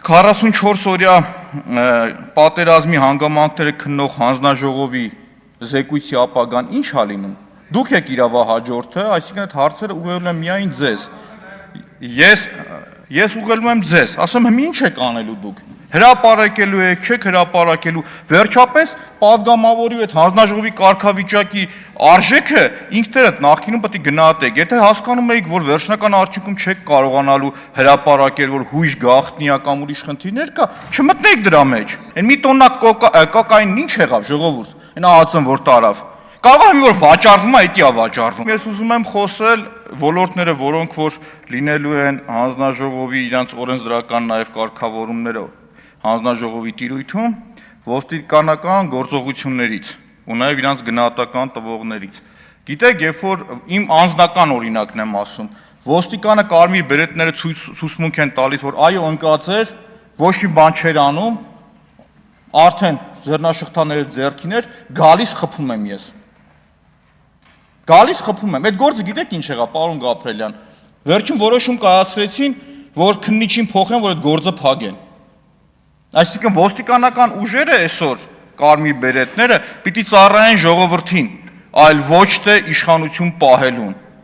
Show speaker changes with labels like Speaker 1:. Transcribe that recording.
Speaker 1: 44-օրյա պատերազմի հանգամանքները քննող հանձնաժողովի զեկույցի ապագան ինչ ա լինում։ Դուք եք իրավահաջորդը, այսինքն այդ հարցերը ուղղել եմ միայն ձեզ։ Ես ուղղել եմ ձեզ, ասում եմ ինչ եք անելու դուք։ Հրապարակելու եք, չեք հրապարակելու, վերջապես պատգամավորի այդ հանձնաժողովի կարգավիճակի արժեքը ինքներդ նախկինում պետք է գնահատեք։ Եթե հասկանում եք, որ վերջնական արդյունքում չեք կարողանալու հրապարակել, որ հույժ գաղտնիա կամ ուրիշ խնդիրներ կա, չմտնեք դրա մեջ։ Այն մի տոննա կոկային ինչ եղավ, ժողովուրդ, այն ԱԱՑ-ն որ տարավ։ Կարող է որ վաճառվում է, դա վաճառվում։ Ես ուզում եմ խոսել ոլորտները, որոնք որ լինելու են հանձնաժողովի իրանց օրենսդրական նաև կարգավորումները հանձնաժողովի տիրույթում, ոստիկանական գործողություններից ու նաև իրանց գնահատական տվողներից։ Գիտեք, երբ որ իմ անձնական օրինակն եմ ասում, ոստիկանը կարմիր բերետները ցույցմունք են տալիս, որ այո ընկած էր, ոչ մի բան չէր անում, արդեն ձեռնաշղթաները ձեռքին էր, գալիս խփում եմ ես։ Գալիս խփում եմ։ Այդ գործը գիտեք ինչ եղավ, պարոն Գաբրելյան։ Վերջին որոշում կայացրեցին, որ քննիչին փոխեն, որ այդ գործը փակեն։ Այսինքն ոստիկանական ուժերը այսօր կարմիր բերետները պիտի ծառայեն ժողովրդին, այլ ոչ թե իշխանություն պահելուն։